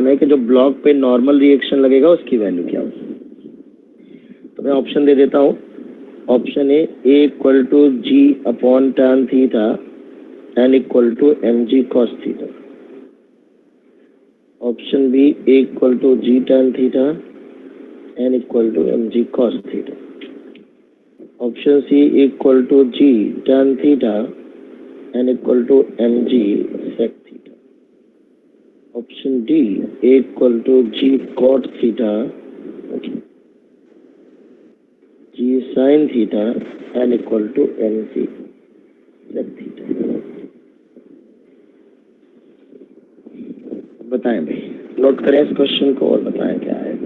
है कि जो ब्लॉक पे नॉर्मल रिएक्शन लगेगा उसकी वैल्यू क्या होगी। तो मैं ऑप्शन दे देता हूँ। Option A equal to g upon tan theta N equal to m g cos theta. Option B equal to g tan theta N equal to m g cos theta. Option C equal to g tan theta N equal to m g sec theta. Option D equal to g cot theta g sine theta N equal to m g sec theta. बताएं भाई, note करें इस question को और बताएं क्या है।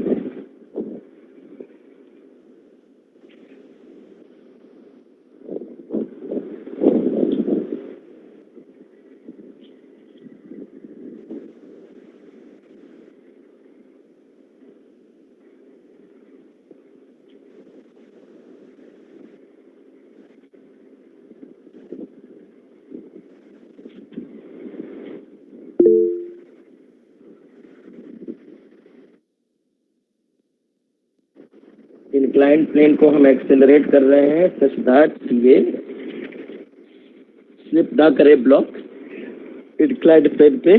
Inclined plane को हम एक्सेलरेट कर रहे हैं सच दैट ये स्लिप ना करे ब्लॉक इंक्लाइंड प्लेन पे।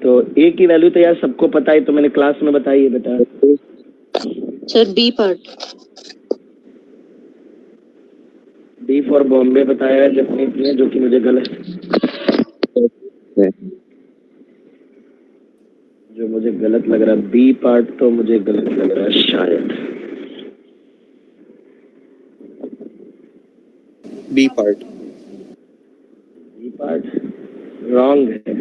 तो ए की वैल्यू तो यार सबको पता है, तो मैंने क्लास में बताई है बेटा। Sir B part. D for Bombay बताया है जपनीत ने, जो कि मुझे गलत लग रहा है। बी पार्ट तो मुझे गलत लग रहा है शायद। बी पार्ट रॉन्ग है।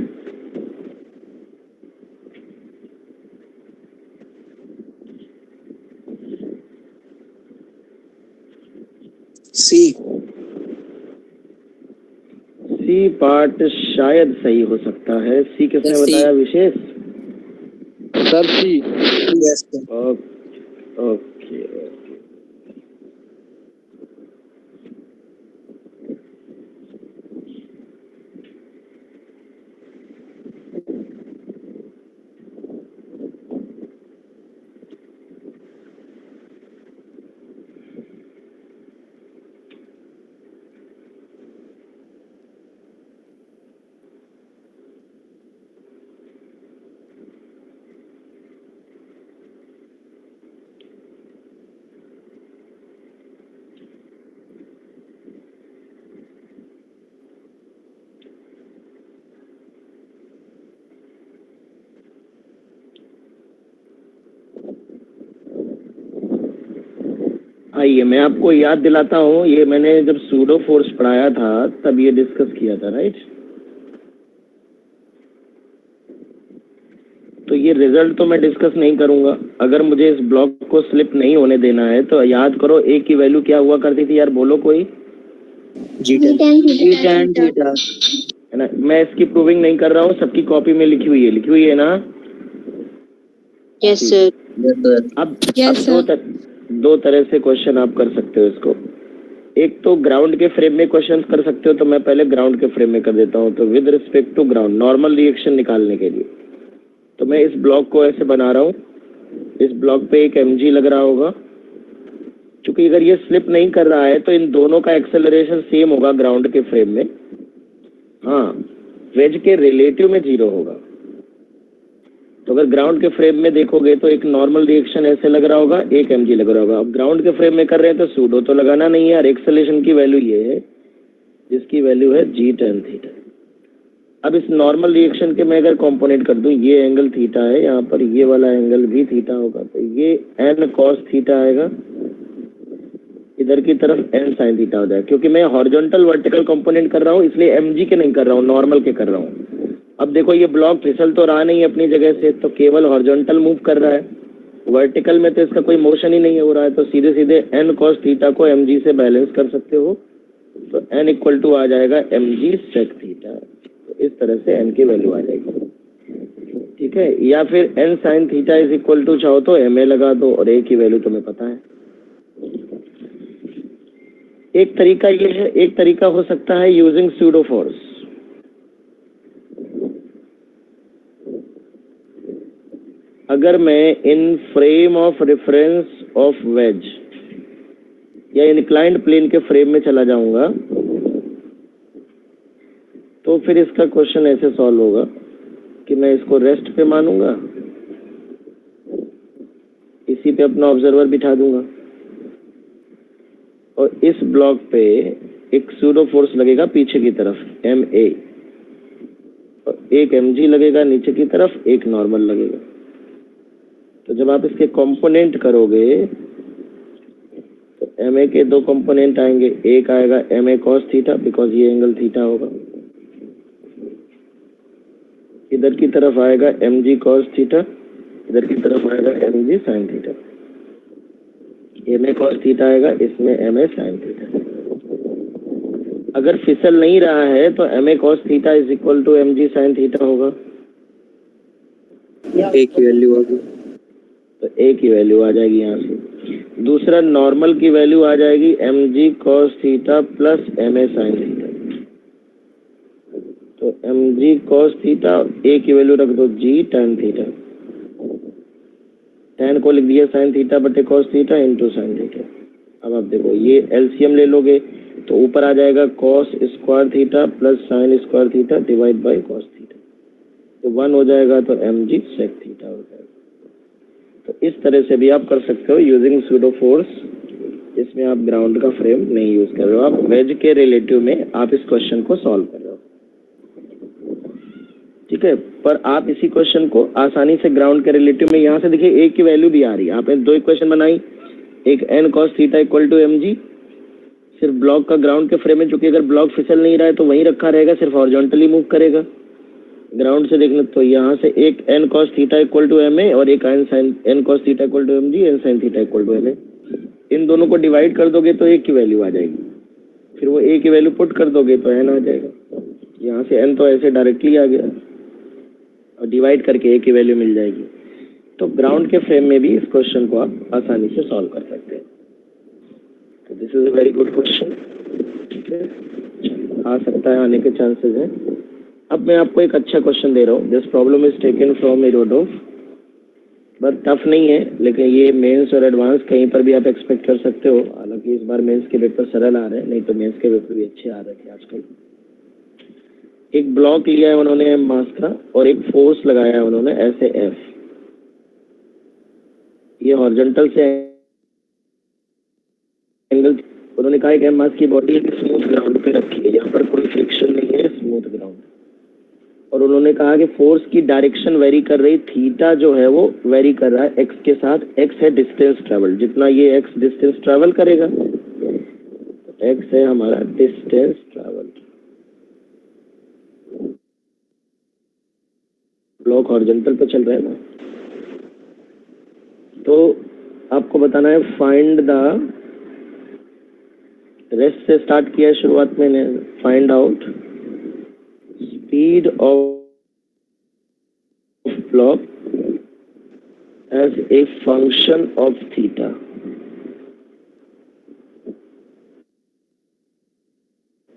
सी पार्ट शायद सही हो सकता है। सी किसने बताया? Vishesh sir C. Yes okay. आइए मैं आपको याद दिलाता हूँ, ये मैंने जब सूडो फोर्स पढ़ाया था तब ये डिस्कस किया था, राइट। तो ये रिजल्ट तो मैं डिस्कस नहीं करूंगा। अगर मुझे इस ब्लॉक को स्लिप नहीं होने देना है तो याद करो ए की वैल्यू क्या हुआ करती थी यार, बोलो कोई। जी tan थीटा है ना। मैं इसकी प्रूविंग नहीं कर रहा हूँ, सबकी कॉपी में लिखी हुई है ना। Yes sir. अब दो तरह से क्वेश्चन आप कर सकते हो इसको। एक तो ग्राउंड के फ्रेम में क्वेश्चन कर सकते हो, तो मैं पहले ग्राउंड के फ्रेम में कर देता हूँ। तो with respect to ground normal reaction निकालने के लिए तो मैं इस ब्लॉक को ऐसे बना रहा हूँ। इस ब्लॉक पे एक mg लग रहा होगा। क्योंकि अगर ये स्लिप नहीं कर रहा है तो इन दोनों का एक्सेलरेशन सेम होगा ग्राउंड के फ्रेम में। हाँ, वेज के रिलेटिव में 0 होगा। तो अगर ग्राउंड के फ्रेम में देखोगे तो एक नॉर्मल रिएक्शन ऐसे लग रहा होगा, एक mg लग रहा होगा। अब ग्राउंड के फ्रेम में कर रहे हैं तो सूडो तो लगाना नहीं है यार। एक्सेलरेशन की वैल्यू ये है जिसकी वैल्यू है जी tan थीटा। अब इस नॉर्मल रिएक्शन के मैं अगर कंपोनेंट कर दूं, ये एंगल थीटा है, यहाँ पर ये वाला एंगल भी थीटा होगा, तो ये n cos थीटा आएगा, इधर की तरफ n sin थीटा हो जाएगा। क्योंकि मैं हॉरिजॉन्टल वर्टिकल कंपोनेंट कर रहा हूँ इसलिए mg के नहीं कर रहा हूँ, नॉर्मल के कर रहा हूँ। अब देखो ये ब्लॉक फिसल तो रहा नहीं अपनी जगह से, तो केवल हॉरिजॉन्टल मूव कर रहा है। वर्टिकल में तो इसका कोई मोशन ही नहीं हो रहा है, तो सीधे सीधे n cos थीटा को mg से बैलेंस कर सकते हो। तो n इक्वल टू आ जाएगा mg sec थीटा। तो इस तरह से n की वैल्यू आ जाएगी, ठीक है। या फिर n sin theta is equal to चाहो तो ma लगा दो, और a की वैल्यू तुम्हें पता है। एक तरीका ये है, एक तरीका हो सकता है यूजिंग सूडो फोर्स। अगर मैं इन frame of reference of ways या इंक्लाइंड प्लेन के फ्रेम में चला जाऊंगा तो फिर इसका क्वेश्चन ऐसे सॉल्व होगा कि मैं इसको रेस्ट पे मानूंगा, इसी पे अपना ऑब्जर्वर बिठा दूंगा और इस ब्लॉक पे एक सूडो फोर्स लगेगा पीछे की तरफ ma और एक mg लगेगा नीचे की तरफ, एक नॉर्मल लगेगा। तो जब आप इसके कंपोनेंट करोगे तो ma के दो कंपोनेंट आएंगे, एक आएगा ma cos थीटा बिकॉज ये एंगल थीटा होगा, इधर की तरफ आएगा mg cos थीटा, इधर की तरफ आएगा mg sin theta. ma cos theta आएगा, इसमें ma sin थीटा। अगर फिसल नहीं रहा है तो ma cos theta is equal to mg sin theta होगा, एक ही वैल्यू आ गई। तो एक ही वैल्यू आ जाएगी यहाँ से। दूसरा नॉर्मल की वैल्यू आ जाएगी mg cos theta plus ma sin theta. तो mg cos थीटा a की वैल्यू रख दो g tan थीटा, tan को लिख दिया sin थीटा बटे cos theta into sin theta. अब आप देखो ये एलसीएम ले लोगे तो ऊपर आ जाएगा cos square theta plus sin square theta divide by cos theta, तो 1 हो जाएगा तो mg sec थीटा हो जाएगा। तो इस तरह से भी आप कर सकते हो यूजिंग सूडो फोर्स। इसमें आप ग्राउंड का फ्रेम नहीं यूज कर रहे हो, आप वेज के रिलेटिव में आप इस क्वेश्चन को सॉल्व कर रहे हो, ठीक है। पर आप इसी क्वेश्चन को आसानी से ग्राउंड के रिलेटिव में, यहाँ से देखिए एक की वैल्यू भी आ रही है, आपने दो इक्वेशन बनाई, एक n cos theta equal to mg, सिर्फ ब्लॉक का ग्राउंड के फ्रेम में, चूंकि अगर ब्लॉक फिसल नहीं रहा है तो वहीं रखा रहेगा, सिर्फ हॉरिजॉन्टली मूव करेगा। ग्राउंड से देखना तो यहाँ से एक n cos theta equal to ma और एक n cos theta equal to mg, n sin theta equal to ma, इन दोनों को डिवाइड कर दोगे तो एक की वैल्यू आ जाएगी, फिर वो a की वैल्यू पुट कर दोगे तो n आ जाएगा। यहाँ से n तो ऐसे डायरेक्टली आ गया और डिवाइड करके a की वैल्यू मिल जाएगी। तो ग्राउंड के फ्रेम में भी इस क्वेश्चन को आप आसानी से सॉल्व कर सकते हैं। तो this is a very good question, ठीक है, आ सकता है, आने के चांसेस हैं। अब मैं आपको एक अच्छा क्वेश्चन दे रहा हूँ। This problem is taken from Irodov, but tough नहीं है, लेकिन ये मेंस और एडवांस कहीं पर भी आप एक्सपेक्ट कर सकते हो। हालांकि इस बार मेंस के पेपर सरल आ रहे हैं, नहीं तो मेंस के पेपर भी अच्छे आ रहे थे आजकल। एक ब्लॉक लिया है उन्होंने m मास का और एक फोर्स लगाया है उन्होंने ऐसे F, ये हॉरिजॉन्टल से एंगल, उन्होंने कहा कि m मास की बॉडी एक स्मूथ ग्राउंड पे रखी है, यहाँ पर कोई फ्रिक्शन नहीं है, स्मूथ ग्राउंड। और उन्होंने कहा कि फोर्स की डायरेक्शन वेरी कर रही, थीटा जो है वो वेरी कर रहा है एक्स के साथ। एक्स है डिस्टेंस ट्रेवल, जितना ये एक्स डिस्टेंस ट्रेवल करेगा, एक्स है हमारा डिस्टेंस ट्रेवल। ब्लॉक हॉरिजॉन्टल पे चल रहा है ना, तो आपको बताना है फाइंड द, रेस्ट से स्टार्ट किया है शुरुआत में, find out speed of block as a function of theta.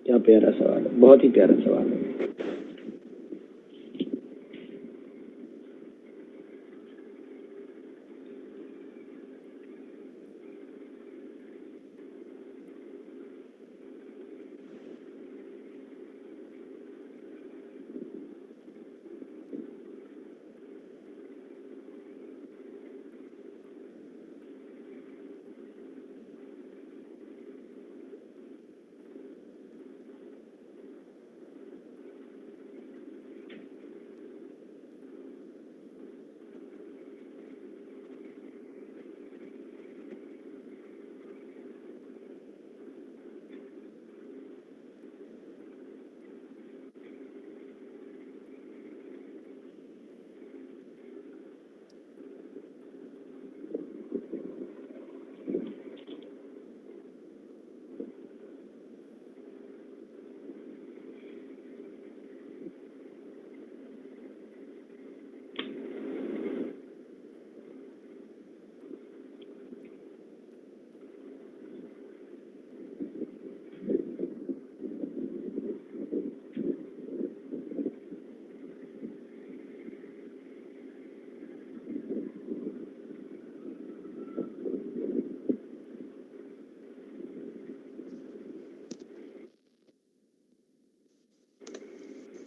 क्या प्यारा सवाल है, बहुत ही प्यारा सवाल है।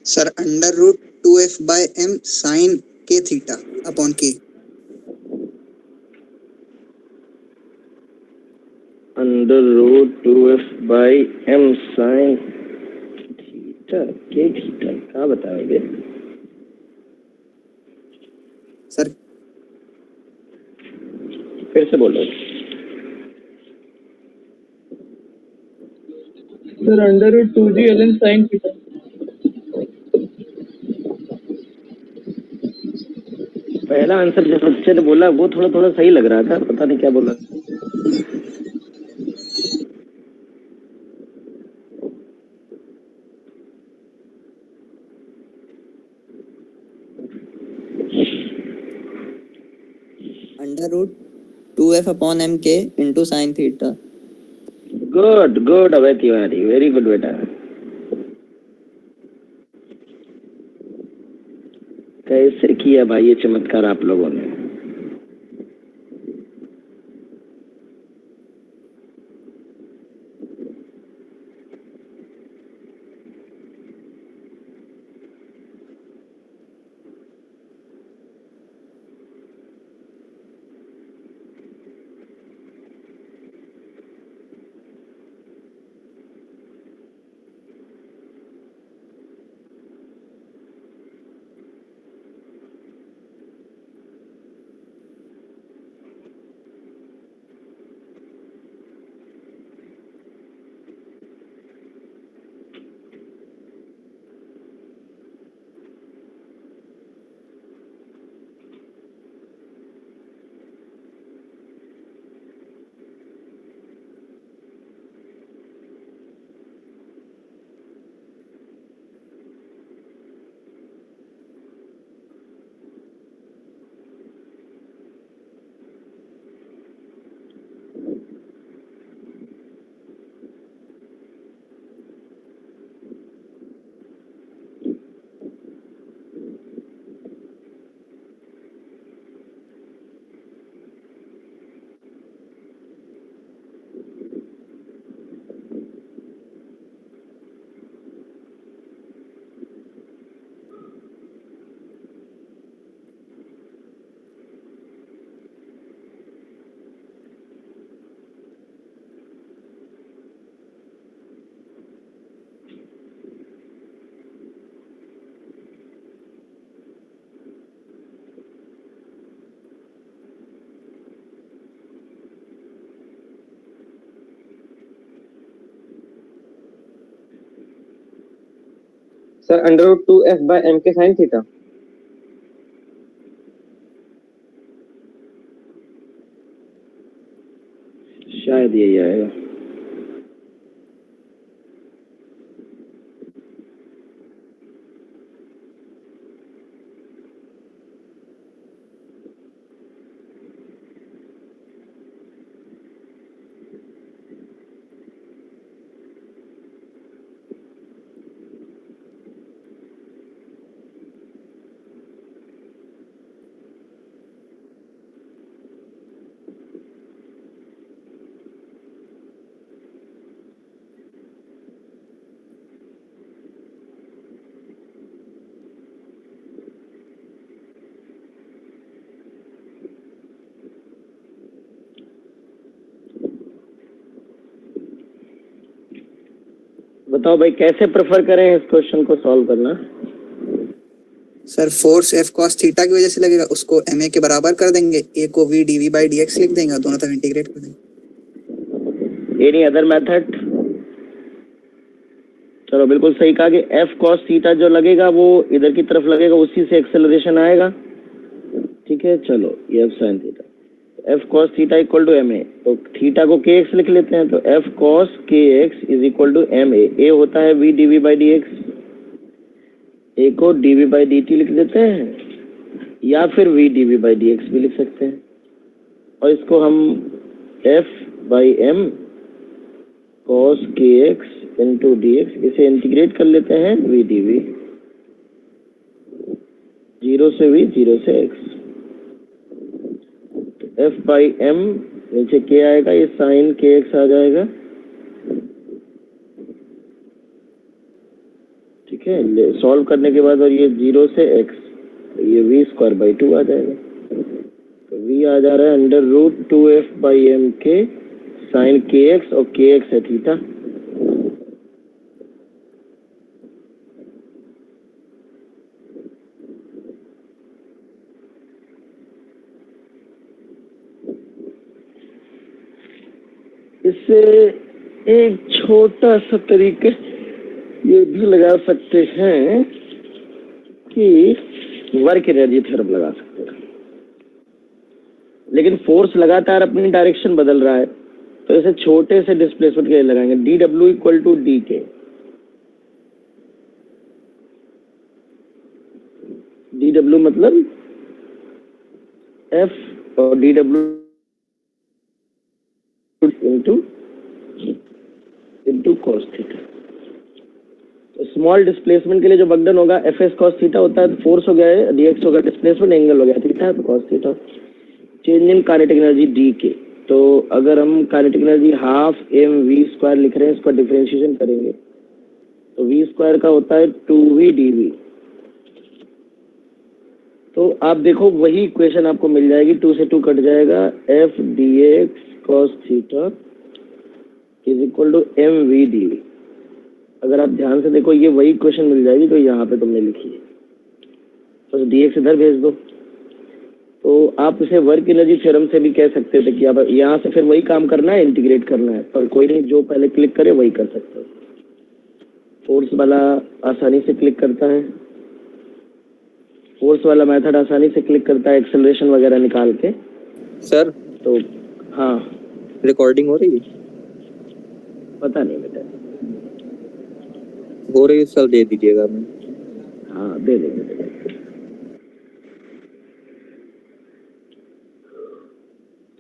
Sir under root 2f/m sin k theta upon k। Under root 2f/m sin theta के थीटा क्या बताओगे सर फिर से बोलो। Sir under root 2g ln sin theta. पहला आंसर जो बच्चे ने बोला वो थोड़ा थोड़ा सही लग रहा था, पता नहीं क्या बोला। Under root 2f upon m k into sine theta. Good good Abhay Tiwari, very good बेटा। कैसे किया भाई ये चमत्कार आप लोगों ने। सर अंडर रूट 2f/m के sin थीटा। शायद यही आएगा। बताओ भाई कैसे प्रेफर करें इस क्वेश्चन को सॉल्व करना। Sir force f cos theta की वजह से लगेगा, उसको ma के बराबर कर देंगे, a को v dv/dx लिख देंगे, दोनों तरफ इंटीग्रेट कर देंगे। Any other method? चलो बिल्कुल सही कहा कि f cos थीटा जो लगेगा वो इधर की तरफ लगेगा, उसी से एक्सेलरेशन आएगा। ठीक है, चलो ये f sin theta, f cos theta equal to ma, तो थीटा को kx लिख लेते हैं, तो f cos kx is equal to ma। a होता है v dv/dx, a को dv/dt लिख देते हैं या फिर v dv/dx भी लिख सकते हैं, और इसको हम f/m cos kx into dx इसे इंटीग्रेट कर लेते हैं v dv, 0 से v 0 से x, तो f/m नीचे k आएगा, ये sin kx आ जाएगा। ठीक है, है, सॉल्व करने के बाद और ये 0 से x, तो ये v²/2 आ जाएगा। तो v आ जा रहा है √2f/m_k sin kx, और kx है थीटा। इससे एक छोटा सा तरीके ये भी लगा सकते हैं कि वर्क एनर्जी थ्योरम लगा सकते हैं, लेकिन फोर्स लगातार अपनी डायरेक्शन बदल रहा है, तो इसे छोटे से डिस्प्लेसमेंट के लिए लगाएंगे। dw = dk, dw मतलब f और dw इंटू cos थीटा। तो स्मॉल डिस्प्लेसमेंट के लिए जो वर्क डन होगा fs cos थीटा होता है, तो फोर्स हो गया है, dx होगा डिस्प्लेसमेंट, एंगल हो गया थीटा, तो cos theta. Change in kinetic energy dk, तो अगर हम काइनेटिक एनर्जी हाफ mv² लिख रहे हैं, इसका डिफरेंशिएशन करेंगे तो v² का होता है 2v dv। तो आप देखो वही इक्वेशन आपको मिल जाएगी, 2 से 2 कट जाएगा, f dx cos theta = mv dv। अगर आप ध्यान से देखो ये वही इक्वेशन मिल जाएगी जो यहाँ पे तुमने लिखी है, तो dx इधर भेज दो। तो आप इसे वर्क एनर्जी थ्योरम से भी कह सकते थे कि अब यहाँ से फिर वही काम करना है, इंटीग्रेट करना है, पर कोई नहीं, जो पहले क्लिक करे वही कर सकते हो। फोर्स वाला आसानी से क्लिक करता है, फोर्स वाला मेथड आसानी से क्लिक करता है एक्सेलरेशन वगैरह निकाल के। सर तो हाँ, रिकॉर्डिंग हो रही है? पता नहीं बेटा, हो रही है सर, दे दीजिएगा। मैं हाँ दे देंगे।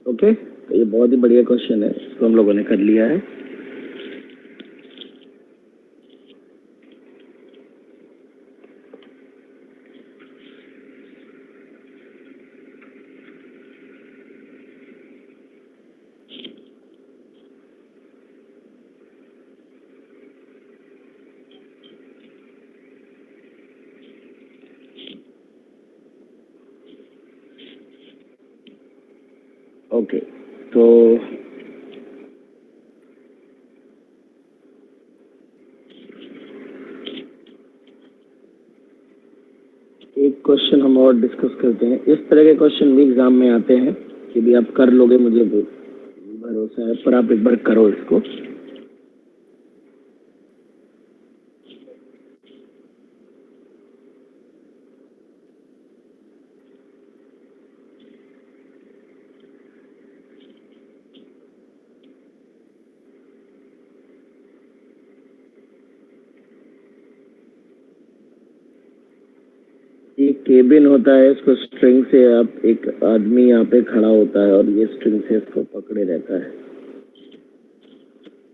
ओके, तो ये बहुत ही बढ़िया क्वेश्चन है, इसको हम लोगों ने कर लिया है। ओके, तो एक क्वेश्चन हम और डिस्कस करते हैं। इस तरह के क्वेश्चन भी एग्जाम में आते हैं कि भी आप कर लोगे, मुझे भरोसा है, पर आप एक बार करो इसको। ये केबिन होता है, इसको स्ट्रिंग से आप, एक आदमी यहाँ पे खड़ा होता है और ये स्ट्रिंग से इसको पकड़े रहता है।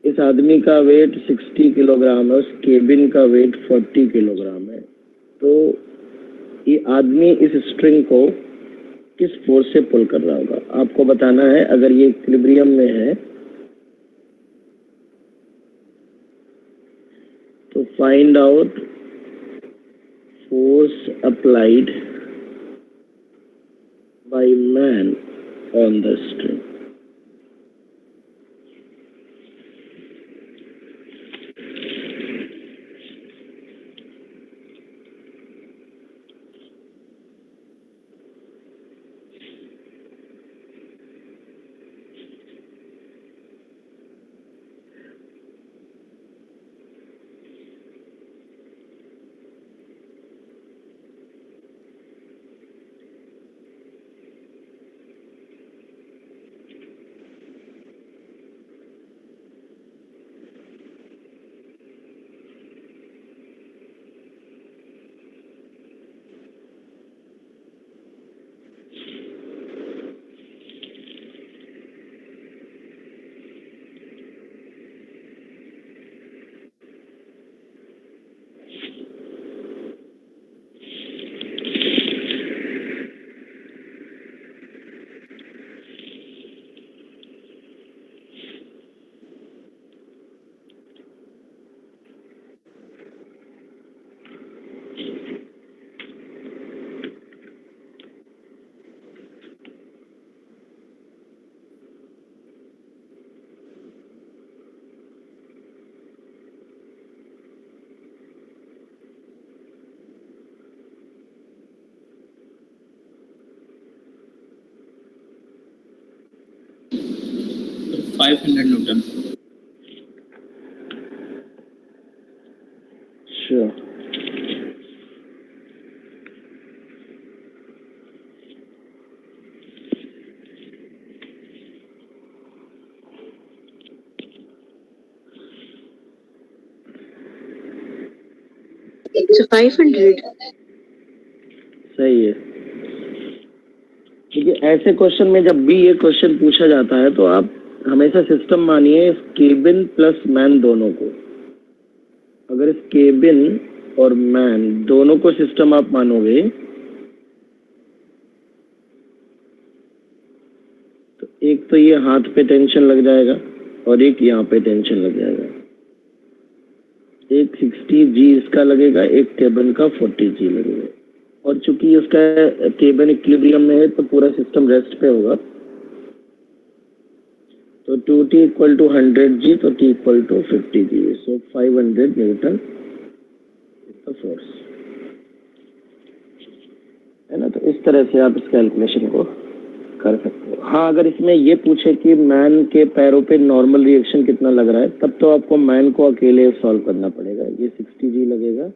इस आदमी का वेट 60 किलोग्राम है, उस केबिन का वेट 40 किलोग्राम है। तो ये आदमी इस स्ट्रिंग को किस फोर्स से पुल कर रहा होगा, आपको बताना है। अगर ये इक्विलिब्रियम में है तो find out force applied by man on the string। 500 Newton. Sure. So 500. सही है। देखिए ऐसे क्वेश्चन में जब भी ये क्वेश्चन पूछा जाता है तो आप हमेशा सिस्टम मानिए केबिन प्लस मैन दोनों को। अगर इस केबिन और मैन दोनों को सिस्टम आप मानोगे तो एक तो ये हाथ पे टेंशन लग जाएगा और एक यहाँ पे टेंशन लग जाएगा। एक 60G इसका लगेगा, एक केबिन का 40G लगेगा। और चूंकि इसका केबिन इक्विलिब्रियम में है तो पूरा सिस्टम रेस्ट पे होगा। तो 2T इक्वल टू 100G तो T equal to 50G। So 500 newton force है ना। तो इस तरह से आप इस कैलकुलेशन को कर सकते हो। हाँ, अगर इसमें ये पूछे कि मैन के पैरों पे नॉर्मल रिएक्शन कितना लग रहा है तब तो आपको मैन को अकेले सॉल्व करना पड़ेगा। ये 60G लगेगा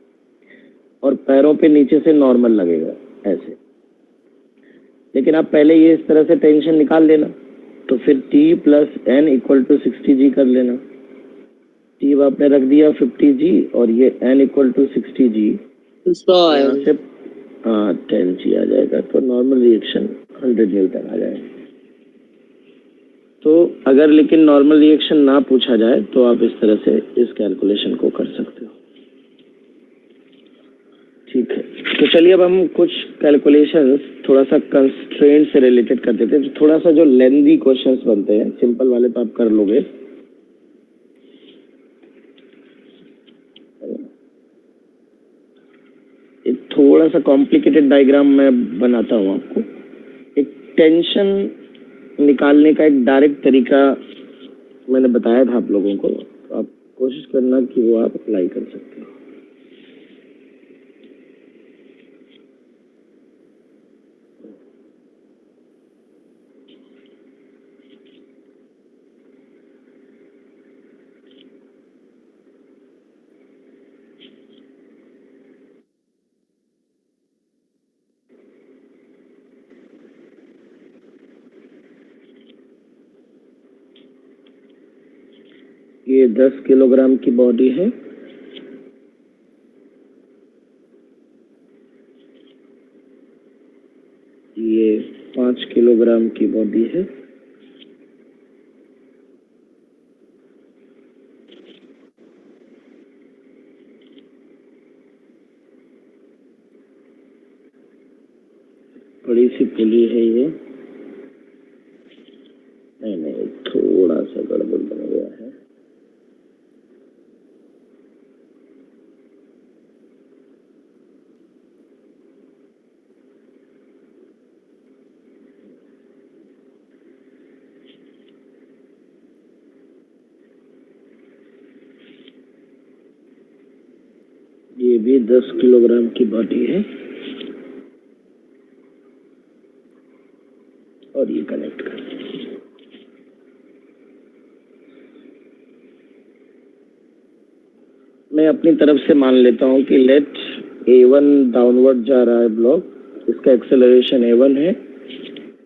और पैरों पे नीचे से नॉर्मल लगेगा ऐसे। लेकिन आप पहले ये इस तरह से टेंशन निकाल लेना तो फिर T plus N equal to 60G कर लेना। T आपने रख दिया 50G और ये N इक्वल टू 60G। यहाँ से 10G आ जाएगा तो नॉर्मल रिएक्शन 100 न्यूटन आ जाएगा। तो अगर लेकिन नॉर्मल रिएक्शन ना पूछा जाए तो आप इस तरह से इस कैलकुलेशन को कर सकते हो। ठीक है, तो चलिए अब हम कुछ कैलकुलेशंस थोड़ा सा कंस्ट्रेंट से रिलेटेड कर देते हैं। तो थोड़ा सा जो लेंथी क्वेश्चंस बनते हैं, सिंपल वाले तो आप कर लोगे। एक थोड़ा सा कॉम्प्लिकेटेड डायग्राम मैं बनाता हूँ आपको। एक टेंशन निकालने का एक डायरेक्ट तरीका मैंने बताया था आप लोगों को। तो आप कोशिश करना कि वो आप अप्लाई कर सकते हो। ये 10 किलोग्राम की बॉडी है। ये 5 किलोग्राम की बॉडी है। बड़ी सी पुली है ये। नहीं, थोड़ा सा गड़बड़ बन गया है। ये भी 10 किलोग्राम की बॉडी है और ये कनेक्ट कर। मैं अपनी तरफ से मान लेता हूं कि लेट A1 डाउनवर्ड जा रहा है ब्लॉक, इसका एक्सेलरेशन A1 है।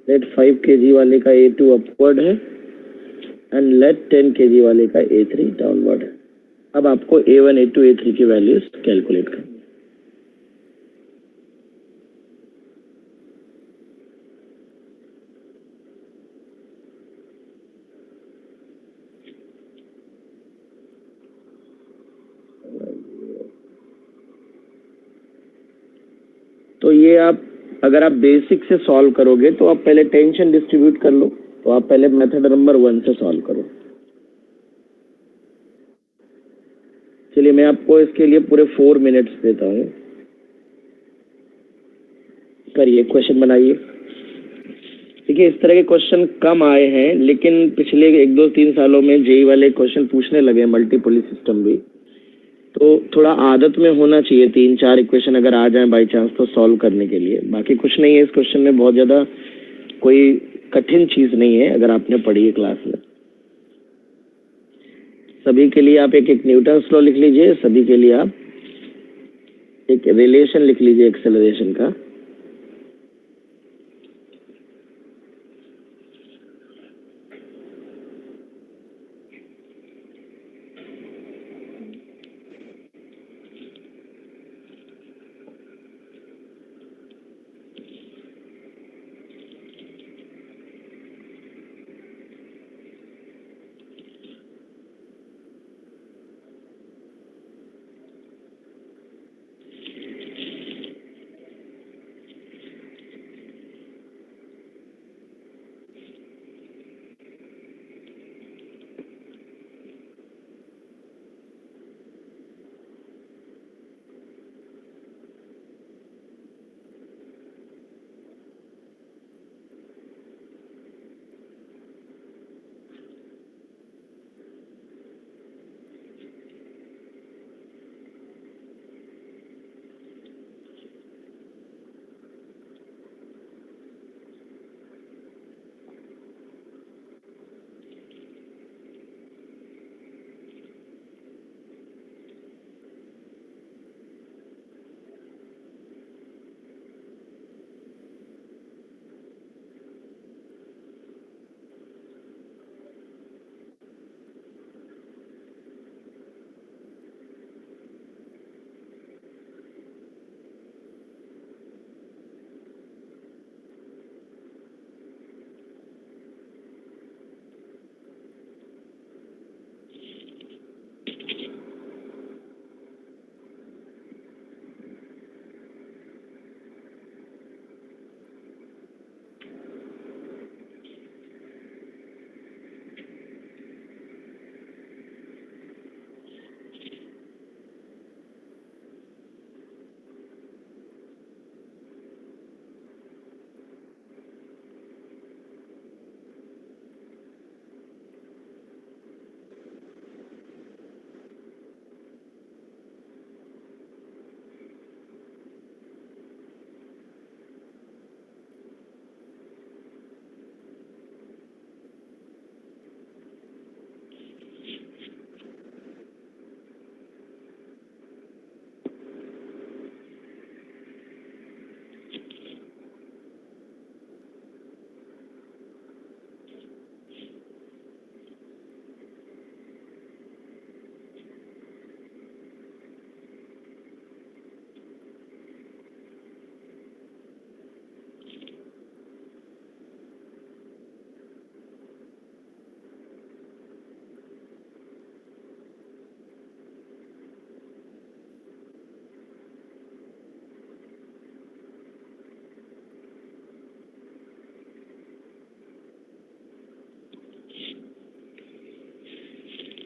लेट 5 kg वाले का A2 अपवर्ड है एंड लेट 10 kg वाले का A3 डाउनवर्ड है। अब आपको A1, A2, A3 की वैल्यूज कैलकुलेट करनी है। तो ये आप अगर आप बेसिक से सॉल्व करोगे तो आप पहले टेंशन डिस्ट्रीब्यूट कर लो। तो आप पहले मेथड नंबर 1 से सॉल्व करो। चलिए मैं आपको इसके लिए पूरे 4 मिनट्स देता हूँ। करिए, क्वेश्चन बनाइए। देखिए इस तरह के क्वेश्चन कम आए हैं लेकिन पिछले 1, 2, 3 सालों में जेई वाले क्वेश्चन पूछने लगे, मल्टीपुली सिस्टम भी। तो थोड़ा आदत में होना चाहिए 3-4 इक्वेशन अगर आ जाए बाई चांस तो सॉल्व करने के लिए। बाकी कुछ नहीं है इस क्वेश्चन में, बहुत ज़्यादा कोई कठिन चीज़ नहीं है अगर आपने पढ़ी है क्लास में। सभी के लिए आप एक एक न्यूटन्स लॉ लिख लीजिए, सभी के लिए आप एक रिलेशन लिख लीजिए एक्सेलरेशन का।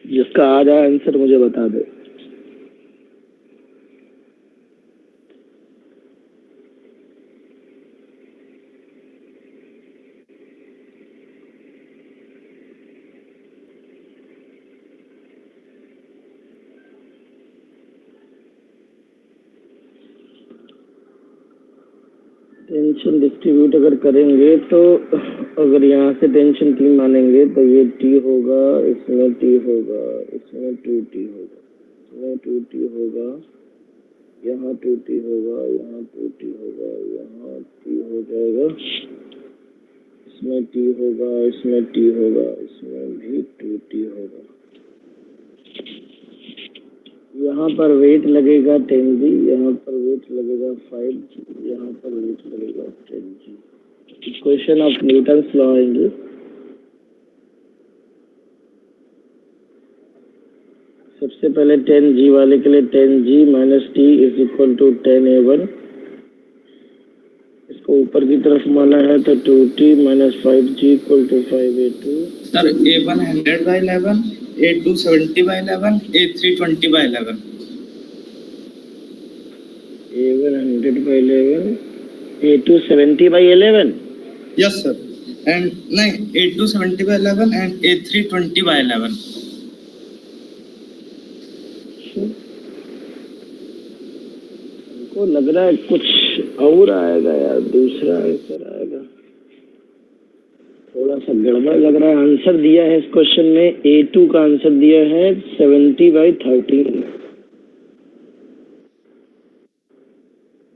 जिसका आ जाए आंसर मुझे बता दे। टेंशन डिस्ट्रीब्यूट अगर करेंगे तो अगर यहाँ से टेंशन टी मानेंगे तो ये टी होगा, इसमें टी होगा, इसमें 2t होगा, इसमें 2t होगा, यहाँ 2t होगा, यहाँ 2t होगा, यहाँ t हो जाएगा, इसमें t होगा, इसमें t होगा, इसमें भी 2t होगा। यहाँ पर वेट लगेगा 10g, यहाँ पर वेट लगेगा 5g, यहाँ पर वेट लगेगा 10g। Equation of Newton's law आएंगे। सबसे पहले 10g वाले के लिए 10g minus T is equal to 10a1। इसको ऊपर की तरफ माना है तो 2t minus 5g equal to 5a2। Sir a1 100/11, a2 70/11, a3 20/11। a1 100/11, a2 70/11। Yes sir, and नहीं a2 70/11 एंड a3 20/11। हमको लग रहा है कुछ और आएगा यार, दूसरा आंसर आएगा। थोड़ा सा गड़बड़ लग रहा है। आंसर दिया है इस क्वेश्चन में A2 का आंसर दिया है 70/13।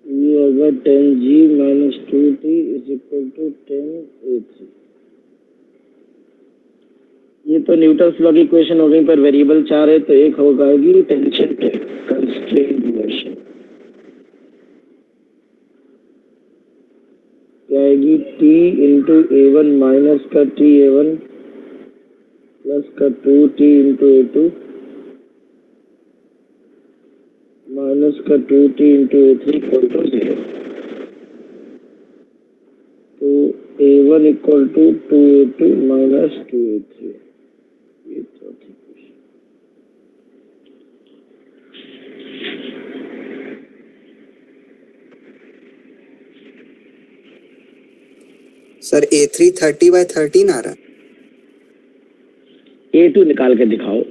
ये होगा 10G minus 2T is equal to 10A3। ये तो न्यूटन्स लॉ की इक्वेशन हो गई, पर वेरिएबल 4 है तो एक होगा टेंशन कंस्ट्रेंट मोशन। क्या आएगी T इंटू A1 माइनस का TA1 प्लस का 2T इंटू A2 माइनस का 2T into A3 equal to 0। तो A1 equal to 2A2 minus 2A3। ये चौथी क्वेश्चन। सर A3 30/13 आ रहा है। A2 निकाल के दिखाओ,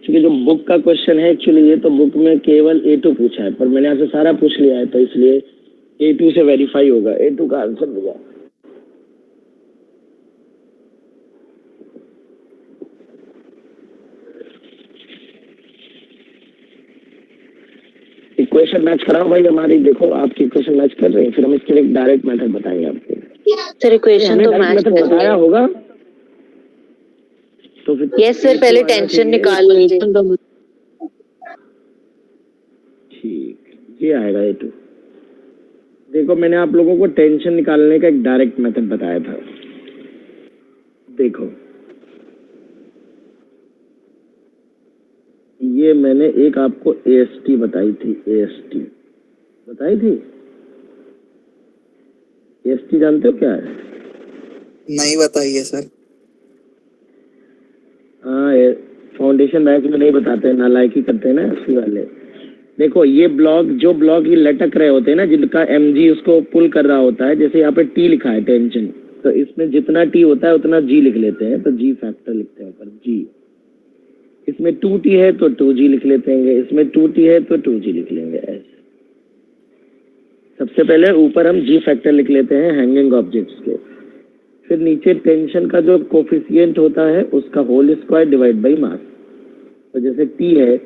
क्योंकि जो बुक का क्वेश्चन है एक्चुअली ये तो बुक में केवल A2 पूछा है, पर मैंने यहाँ से सारा पूछ लिया है तो इसलिए A2 से वेरीफाई होगा। A2 का आंसर दिया। इक्वेशन मैच कराओ भाई हमारी। देखो आपकी इक्वेशन मैच कर रही है, फिर हम इसके लिए डायरेक्ट मेथड बताएंगे आपको। सर इक्वेशन तो मैच मेथड बताया होगा तो फिर यस सर, पहले टेंशन निकाल लीजिए। ठीक, ये आएगा A2। देखो मैंने आप लोगों को टेंशन निकालने का एक डायरेक्ट मेथड बताया था। देखो ये मैंने एक आपको AST बताई थी। AST बताई थी। AST जानते हो क्या है? नहीं बताइए सर। हाँ, फाउंडेशन बैच में नहीं बताते, नालायकी करते हैं ना एससी वाले। देखो ये ब्लॉक, जो ब्लॉक ये लटक रहे होते हैं ना, जिनका mg उसको पुल कर रहा होता है, जैसे यहाँ पे T लिखा है टेंशन, तो इसमें जितना T होता है उतना G लिख लेते हैं, तो G फैक्टर लिखते हैं ऊपर G। इसमें 2T है तो 2G लिख लेते हैं, इसमें 2T है तो 2G लिख लेंगे। ऐसे सबसे पहले ऊपर हम G फैक्टर लिख लेते हैं हैंगिंग ऑब्जेक्ट्स के, फिर नीचे टेंशन का जो कोफिशिएंट होता है उसका whole square divide by mass. तो जैसे T है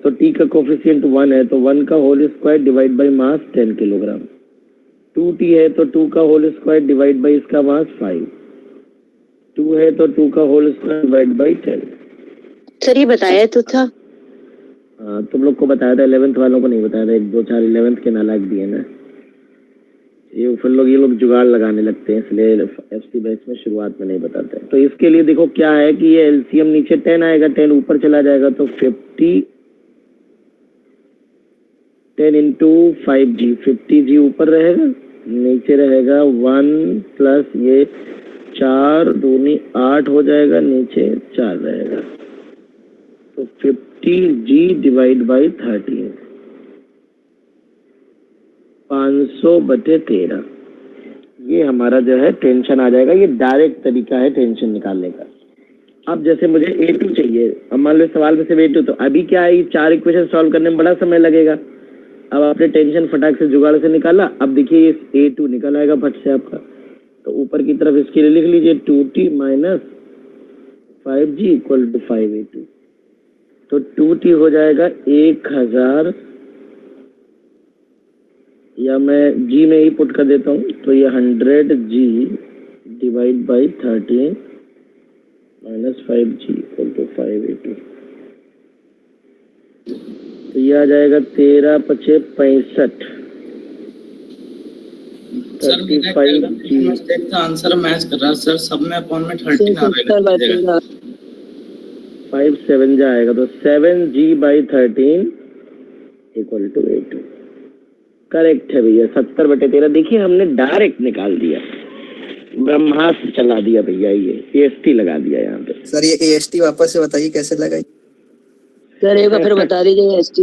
तो T का कोफिशिएंट 1 है तो 1 का whole square divide by mass 10 kilogram. 2T है तो 2 का होल स्क्वायर डिवाइड बाई इसका मास 5। 2 है तो 2 का whole square divide by 10। Sir ये बताया तो था। हाँ तुम लोग को बताया था, 11th वालों को नहीं बताया था। 1 2 4 11th के नालायक दिए ना ये, फिर लोग ये लोग जुगाड़ लगाने लगते हैं, इसलिए एफसी बैच में शुरुआत में नहीं बताते। तो इसके लिए देखो क्या है कि ये एलसीएम नीचे 10 आएगा, 10 ऊपर चला जाएगा तो 50 10 इंटू 5G, 50G ऊपर रहेगा, नीचे रहेगा 1 प्लस ये 4 दूनी 8 हो जाएगा, नीचे 4 रहेगा, तो 50G डिवाइड बाई 13, 500/13। ये हमारा जो है टेंशन आ जाएगा। ये डायरेक्ट तरीका है टेंशन निकालने का। अब जैसे मुझे A2 चाहिए, अब मान लो सवाल में से A2, तो अभी क्या है, 4 इक्वेशन सॉल्व करने में बड़ा समय लगेगा। अब आपने टेंशन फटाक से जुगाड़ से निकाला, अब देखिए ये A2 निकल आएगा फट से आपका। तो ऊपर की तरफ इसके लिए लिख लीजिए 2T minus 5G equal to 5A2। तो 2T हो जाएगा 1000, या मैं G में ही पुट कर देता हूँ, तो ये 100G divide by 13 minus 5G equal to 5A2। तो ये आ जाएगा 13 × 5 65, 35G। आंसर मैच कर रहा है सर, सब में अपॉन में 13 आएगा, 5 7 जाएगा, तो 7G/13 equal to A2। Correct है भैया, 70/13। देखिए हमने डायरेक्ट निकाल दिया, ब्रह्मास्त्र चला दिया भैया। ये AST लगा दिया यहाँ पे। सर ये AST वापस से बताइए कैसे लगाई। सर एक बार फिर बता दीजिए AST।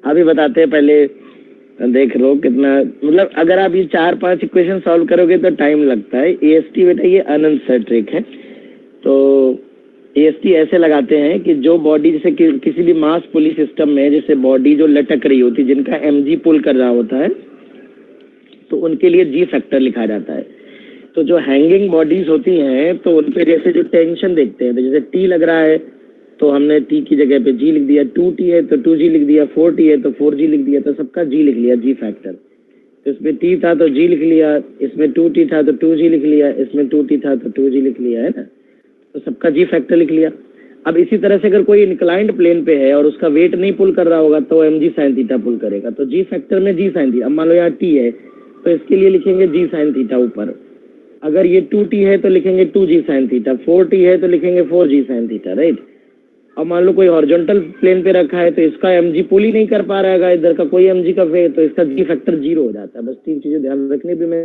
अभी बताते हैं, पहले देख लो कितना, मतलब अगर आप ये 4-5 इक्वेशन सॉल्व करोगे तो टाइम लगता है। AST बेटा ये अनंत सा ट्रिक है। तो AST ऐसे लगाते हैं कि जो बॉडी, जैसे किसी भी मास पुली सिस्टम में, जैसे बॉडी जो लटक रही होती है, जिनका mg पुल कर रहा होता है, तो उनके लिए G फैक्टर लिखा जाता है। तो जो हैंगिंग बॉडीज होती हैं तो उन पे जैसे जो टेंशन देखते हैं, तो जैसे टी लग रहा है तो हमने टी की जगह पे जी लिख दिया, 2t है तो 2g लिख दिया, 4t है तो 4g लिख दिया, तो सबका g लिख लिया, g फैक्टर। तो इसमें t था तो g लिख लिया, इसमें 2t था तो 2g लिख लिया, इसमें 2t था तो 2g लिख लिया, है ना। तो सबका g फैक्टर लिख लिया। अब इसी तरह से अगर कोई इंक्लाइंड प्लेन पे है और उसका वेट नहीं पुल कर रहा होगा तो mg sin थीटा पुल करेगा, तो g फैक्टर में g sin थीटा। अब मान लो यहाँ t है तो इसके लिए लिखेंगे g sin थीटा ऊपर। अगर ये 2t है तो लिखेंगे 2g sin थीटा, 4t है तो लिखेंगे 4g sin थीटा, राइट। अब मान लो कोई हॉरिजॉन्टल प्लेन पे रखा है तो इसका mg पुल ही नहीं कर पा रहा है, इधर का कोई mg का वे, तो इसका g फैक्टर 0 हो जाता है। बस 3 चीजें ध्यान रखने भी। मैं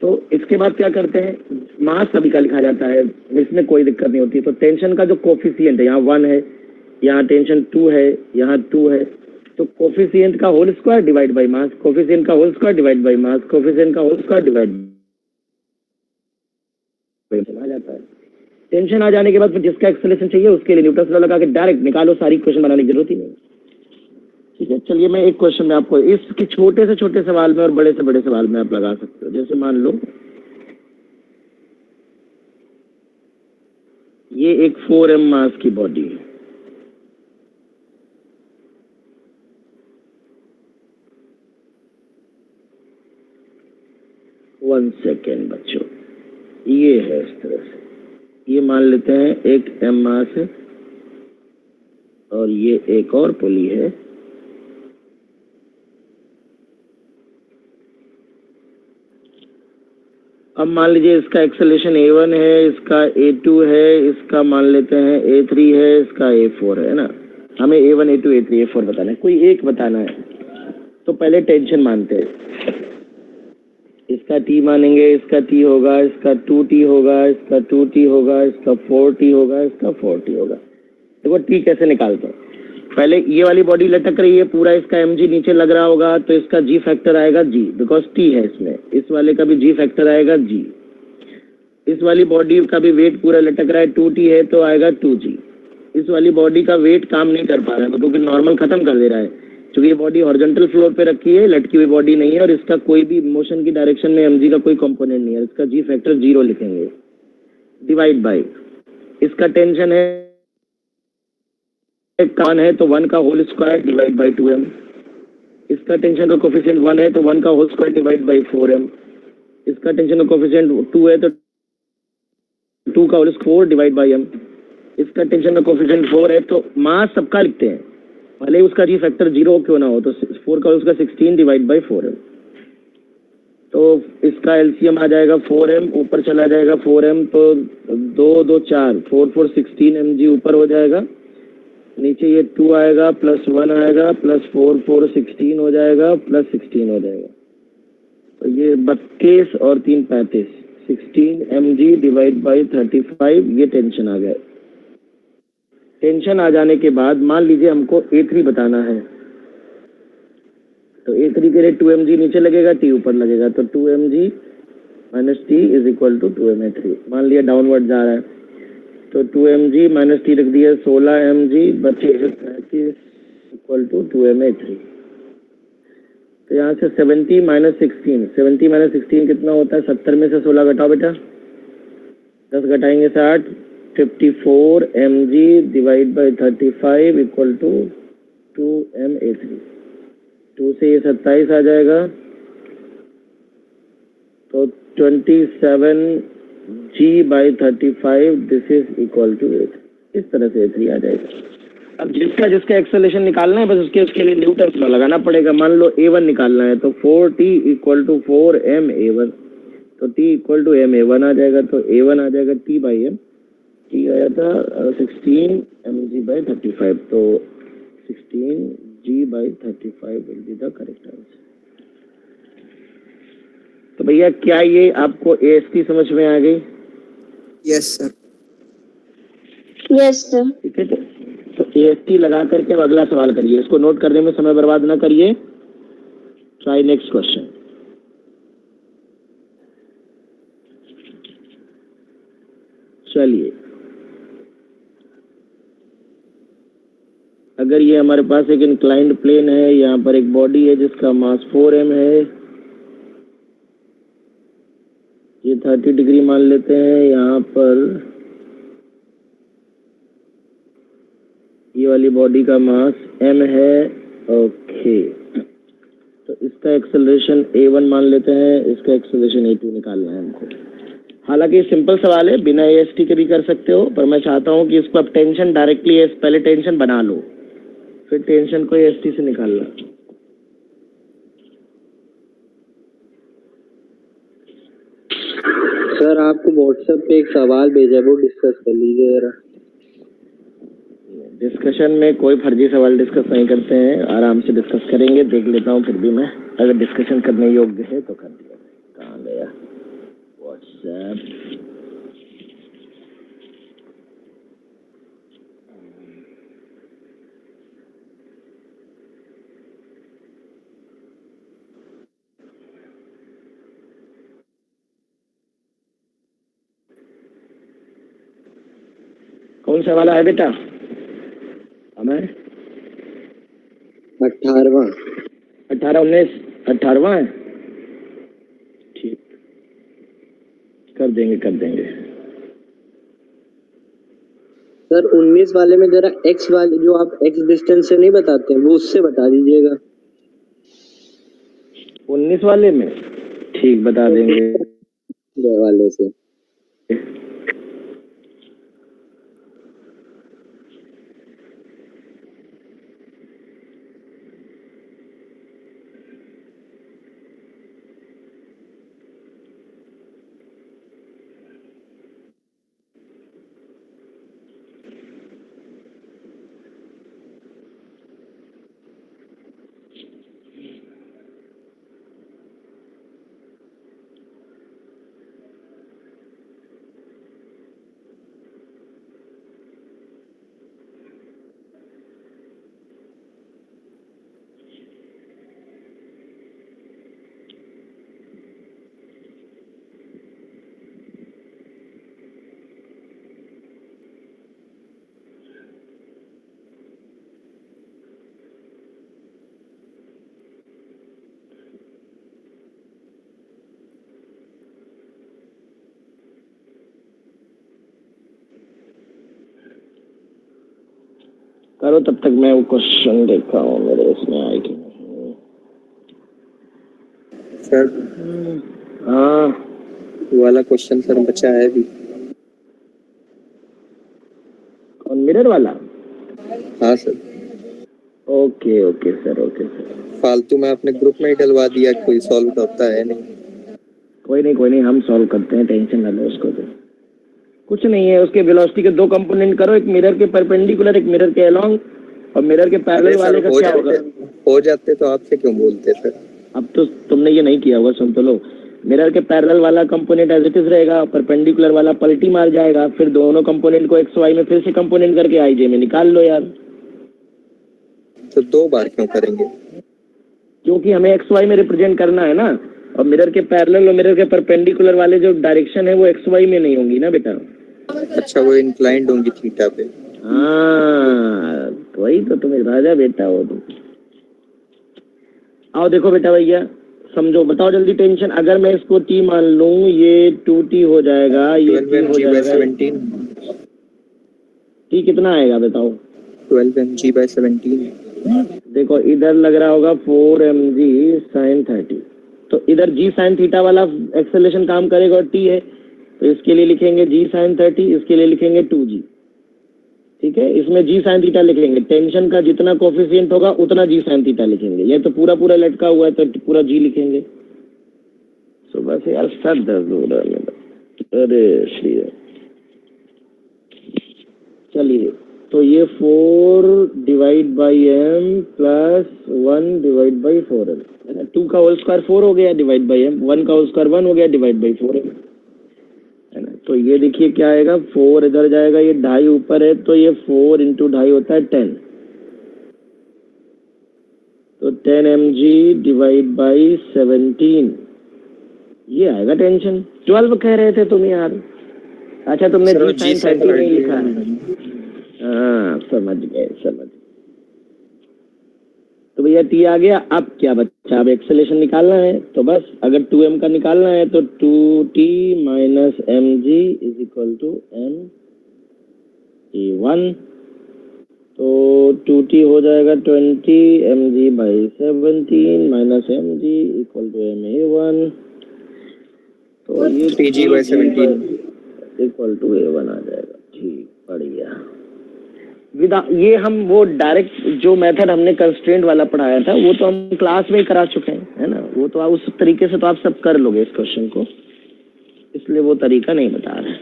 तो इसके बाद क्या करते हैं, मास सभी का लिखा जाता है, इसमें कोई दिक्कत नहीं होती। तो टेंशन का जो कोफिशिएंट है, यहाँ 1 है, यहाँ टेंशन 2 है, यहाँ 2 है, तो कोफिशिएंट का whole square divide by mass, coefficient का whole square divide by mass, coefficient का होल स्क्वायर डिवाइड आ जाता है। टेंशन आ जाने के बाद फिर जिसका एक्सेलरेशन चाहिए उसके लिए न्यूटन लॉ लगा के डायरेक्ट निकालो, सारी क्वेश्चन बनाने की जरूरत ही नहीं। ठीक है, चलिए मैं एक क्वेश्चन में आपको इसके छोटे से छोटे सवाल में और बड़े से बड़े सवाल में आप लगा सकते हो। जैसे मान लो ये एक 4m मास की बॉडी है, वन सेकेंड बच्चों, ये है इस तरह से, ये मान लेते हैं एक m मास है और ये एक और पुली है। अब मान लीजिए इसका एक्सेलरेशन a1 है, इसका a2 है, इसका मान लेते हैं a3 है, इसका a4 है ना। हमें a1 a2 a3 a4 बताना है, कोई एक बताना है। तो पहले टेंशन मानते हैं, इसका t मानेंगे, इसका t होगा, इसका 2t होगा, इसका 2t होगा, इसका 4t होगा, इसका 4t होगा। देखो t कैसे निकालते हैं, पहले ये वाली बॉडी लटक रही है, पूरा इसका mg नीचे लग रहा होगा तो इसका g फैक्टर आएगा g, बिकॉज t है इसमें। इस वाले का भी g फैक्टर आएगा g। इस वाली बॉडी का भी वेट पूरा लटक रहा है, 2t है तो आएगा 2g। इस वाली बॉडी का वेट काम नहीं कर पा रहा है क्योंकि नॉर्मल खत्म कर दे रहा है, क्योंकि ये बॉडी हॉरिजॉन्टल फ्लोर पे रखी है, लटकी हुई बॉडी नहीं है और इसका कोई भी मोशन की डायरेक्शन में mg का कोई कंपोनेंट नहीं है। इसका g फैक्टर 0 लिखेंगे, डिवाइड बाई इसका टेंशन है 1 है तो 1 का whole square divide by 2m। इसका टेंशन का कोफिशिएंट 1 है तो 1 का whole square divide by 4m। इसका टेंशन का कोफिशिएंट 2 है तो 2 का whole square 4 divide by m। इसका टेंशन का कोफिशिएंट 4 है तो मास सबका लिखते हैं, भले उसका जी फैक्टर 0 क्यों ना हो, तो 4 का उसका 16 डिवाइड बाई 4m। तो इसका एलसीएम आ जाएगा 4m, ऊपर चला जाएगा 4m, तो 2 2 4 4 4 16 mg ऊपर हो जाएगा, नीचे ये 2 आएगा प्लस 1 आएगा प्लस 4 4 16 हो जाएगा प्लस 16 हो जाएगा। तो ये 32 और 3 35, 16 mg डिवाइड बाई 35, ये टेंशन आ गया। टेंशन आ जाने के बाद मान लीजिए हमको A3 बताना है, तो A3 के लिए 2mg नीचे लगेगा, t ऊपर लगेगा, तो 2mg minus t is equal to 2ma3। मान लिया डाउनवर्ड जा रहा है तो 2mg माइनस t रख दिया, 16 mg बचे 35 इक्वल टू 2ma3। तो यहाँ से 70 माइनस 16, 70 माइनस 16 कितना होता है, 70 में से 16 घटाओ बेटा, 10 घटाएंगे 60, 54 mg divide by 35 equal to 2ma3। 2 से ये 27 आ जाएगा, तो 27 g by 35, this is equal to 8। इस तरह से 3 आ जाएगा। अब जिसका जिसका एक्सेलरेशन निकालना है बस उसके लिए न्यूटन लॉ लगाना पड़ेगा। मान लो a1 निकालना है तो 4t इक्वल टू 4ma1, तो t इक्वल टू ma1 आ जाएगा, तो a1 आ जाएगा t बाई m, t आया था 16 mg बाई 35, तो 16 g by 35 will be the correct answer. तो भैया क्या ये आपको AST समझ में आ गई? Yes sir. Yes sir. ठीक है, तो AST लगा करके अब अगला सवाल करिए, इसको नोट करने में समय बर्बाद ना करिए। Try next question. चलिए, अगर ये हमारे पास एक इंक्लाइंड प्लेन है, यहाँ पर एक बॉडी है जिसका मास 4m है, ये 30 डिग्री मान लेते हैं। यहाँ पर ये वाली बॉडी का मास m है। ओके, तो इसका एक्सेलरेशन a1 मान लेते हैं, इसका एक्सेलरेशन a2 निकालना है हमको। हालांकि सिंपल सवाल है, बिना AST के भी कर सकते हो, पर मैं चाहता हूँ कि इसको अब टेंशन डायरेक्टली पहले टेंशन बना लो, फिर टेंशन को AST से निकालना। सर आपको व्हाट्सएप पे एक सवाल भेजा, वो डिस्कस कर लीजिए जरा। डिस्कशन में कोई फर्जी सवाल डिस्कस नहीं करते हैं, आराम से डिस्कस करेंगे। देख लेता हूँ फिर भी मैं, अगर डिस्कशन करने योग्य है तो कर दिया। कहाँ गया व्हाट्सएप? कौन सा वाला है बेटा? हमें 18वां 18 19 18वां है। ठीक, कर देंगे कर देंगे। सर 19 वाले में जरा x वाले जो आप x डिस्टेंस से नहीं बताते हैं, वो उससे बता दीजिएगा। 19 वाले में ठीक बता देंगे वाले से। करो तब तक, मैं वो क्वेश्चन देखा हूँ मेरे इसमें आए कि नहीं। सर हाँ, वो वाला क्वेश्चन सर बचा है अभी। कौन, मिरर वाला? हाँ sir, okay okay sir, okay sir. फालतू में अपने ग्रुप में ही डलवा दिया, कोई सॉल्व करता है नहीं। कोई नहीं, हम सॉल्व करते हैं, टेंशन ना लो उसको। तो कुछ नहीं है, उसके वेलोसिटी के दो कंपोनेंट करो, एक मिरर के परपेंडिकुलर, एक मिरर के अलोंग, और मिरर के पैरेलल वाले का क्या होगा? हो जाते तो आपसे क्यों बोलते सर? अब तो तुमने ये नहीं किया होगा, सुन तो लो। मिरर के पैरेलल वाला कंपोनेंट एज इट इज रहेगा, परपेंडिकुलर वाला पलटी मार जाएगा, फिर दोनों कंपोनेंट को एक्स वाई में फिर से कंपोनेंट करके आईजे में निकाल लो यार। तो 2 बार क्यों करेंगे? क्योंकि हमें एक्स वाई में रिप्रेजेंट करना है ना, और मिरर के पैरेलल और मिरर के परपेंडिकुलर वाले जो डायरेक्शन है वो एक्स वाई में नहीं होंगी ना बेटा। अच्छा, वो इंक्लाइंड होंगी थीटा पे। हाँ, वही तो, तुम्हें राजा बेटा हो तुम। आओ देखो बेटा भैया, समझो, बताओ जल्दी टेंशन। अगर मैं इसको t मान लूं, ये 2t हो जाएगा, ये t हो जाएगा। t कितना आएगा बताओ? 12 mg/17। देखो इधर लग रहा होगा 4 mg sin 30, तो इधर g sin थीटा वाला एक्सेलरेशन काम करेगा और t है, तो इसके लिए लिखेंगे g sin 30, इसके लिए लिखेंगे 2g। ठीक है, इसमें g sin थीटा लिखेंगे, टेंशन का जितना कोफिशिएंट होगा उतना g sin थीटा लिखेंगे। ये तो पूरा पूरा लटका हुआ है तो पूरा g लिखेंगे। सुबह से यार सर दर्द हो रहा है मेरा, अरे श्री। चलिए, तो ये 4 divide by m plus 1 divide by 4m, 2 का होल स्क्वायर 4 हो गया डिवाइड बाई m, 1 का होल स्क्वायर 1 हो गया डिवाइड बाई 4m, है ना। तो ये देखिए क्या आएगा, 4 इधर जाएगा, ये 2.5 ऊपर है, तो ये 4 इंटू 2.5 होता है 10, तो 10 mg डिवाइड बाई 17, ये आएगा टेंशन। 12 कह रहे थे तुम यार। अच्छा, तुमने जी साइन 30 नहीं लिखा है। हाँ, समझ गए। तो भैया टी आ गया। अब क्या बच्चा, अब एक्सेलेरेशन निकालना है। तो बस अगर 2m का निकालना है तो 2t minus mg is equal to ma1। तो 2t हो जाएगा 20 mg by 17 minus mg equal to ma1। तो ये 3g by 17 equal to a1 आ जाएगा। ठीक, बढ़िया। ये हम वो डायरेक्ट जो मेथड हमने कंस्ट्रेंट वाला पढ़ाया था वो तो हम क्लास में ही करा चुके हैं, है ना। वो तो उस तरीके से तो आप सब कर लोगे इस क्वेश्चन को, इसलिए वो तरीका नहीं बता रहे।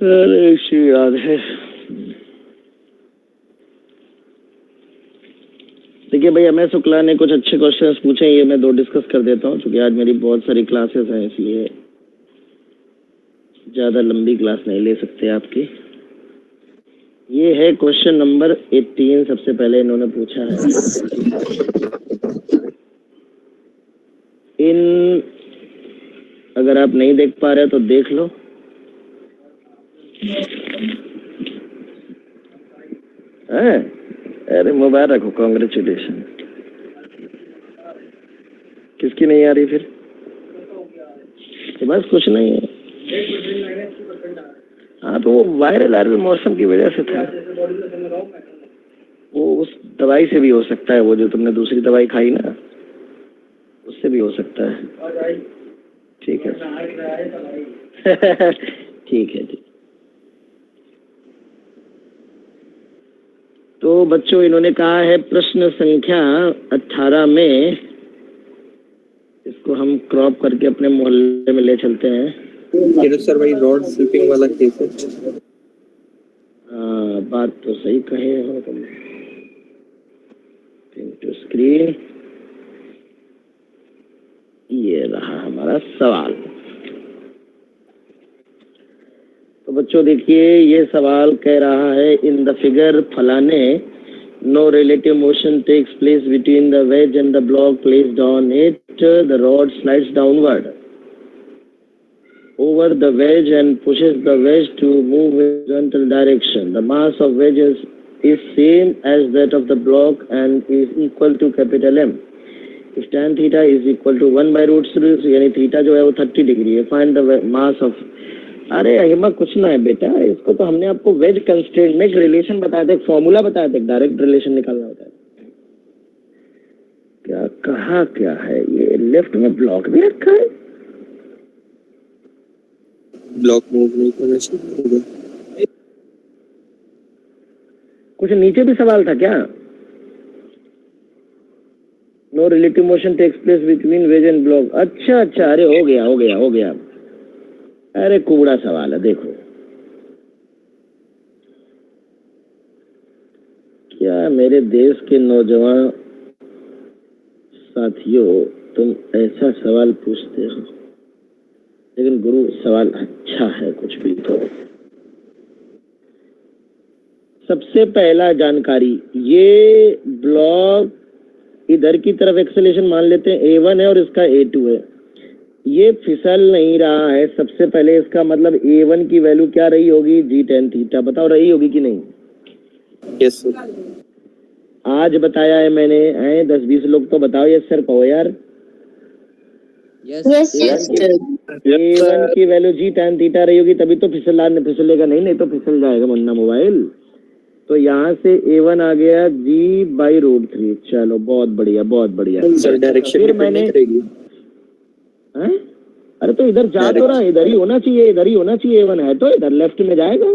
अरे श्री राधे। देखिए भैया, मैं शुक्ला ने कुछ अच्छे क्वेश्चंस पूछे, ये मैं 2 डिस्कस कर देता हूँ क्योंकि आज मेरी बहुत सारी क्लासेस हैं, इसलिए ज्यादा लंबी क्लास नहीं ले सकते आपकी। ये है क्वेश्चन नंबर 18। सबसे पहले इन्होंने पूछा है अगर आप नहीं देख पा रहे तो देख लो। अरे मोबाइल रखो, कॉन्ग्रेचुलेशन। किसकी नहीं आ रही फिर? तो बस कुछ नहीं है। हाँ, तो वो वायरल मौसम की वजह से था। वो उस दवाई से भी हो सकता है, वो जो तुमने दूसरी दवाई खाई ना, उससे भी हो सकता है। ठीक है ठीक है। तो बच्चों, इन्होंने कहा है प्रश्न संख्या 18 में, इसको हम क्रॉप करके अपने मोहल्ले में ले चलते हैं। ये तो सर भाई रॉड स्लिपिंग वाला केस है। हाँ, बात तो सही कहे हो तुम। टू स्क्रीन, ये रहा हमारा सवाल। तो बच्चों देखिए, ये सवाल कह रहा है इन द फिगर फलाने no relative motion takes place between the wedge and the block placed on it, the rod slides downward over the wedge and pushes the wedge to move in horizontal direction. The mass of wedges is same as that of the block and is equal to capital M. If tan theta is equal to 1 by root 3, यानी theta जो है वो 30 degree है। Find the mass of। अरे अहिमा कुछ ना है बेटा, इसको तो हमने आपको वेज कंस्ट्रेंट में एक रिलेशन बताया था, एक फॉर्मूला बताया था, एक डायरेक्ट रिलेशन निकालना होता है। क्या कहा क्या है? ये लेफ्ट में ब्लॉक भी रखा है। ब्लॉक मूव नहीं करना चाहिए। कुछ नीचे भी सवाल था क्या? No relative motion takes place between wedge and block. अच्छा, अरे हो गया। अरे कूड़ा सवाल है। देखो क्या मेरे देश के नौजवान साथियों, तुम ऐसा सवाल पूछते हो, लेकिन गुरु सवाल अच्छा है कुछ भी। तो सबसे पहला जानकारी, ये ब्लॉक इधर की तरफ एक्सेलेरेशन मान लेते हैं a1 है और इसका a2 है। ये फिसल नहीं रहा है। सबसे पहले इसका मतलब a1 की वैल्यू क्या रही होगी? जी tan थीटा। बताओ रही होगी कि नहीं? Yes sir. आज बताया है मैंने। 10-20 लोग तो बताओ यस सर कहो यार। यस a1 की वैल्यू जी tan थीटा रही होगी, तभी तो फिसलेगा नहीं तो फिसल जाएगा मुन्ना मोबाइल। तो यहाँ से a1 आ गया g बाई रूट 3। चलो बहुत बढ़िया। सर डायरेक्शन फिर मैंने अरे तो इधर जा तो रहा, इधर ही होना चाहिए। a1 है तो इधर लेफ्ट में जाएगा।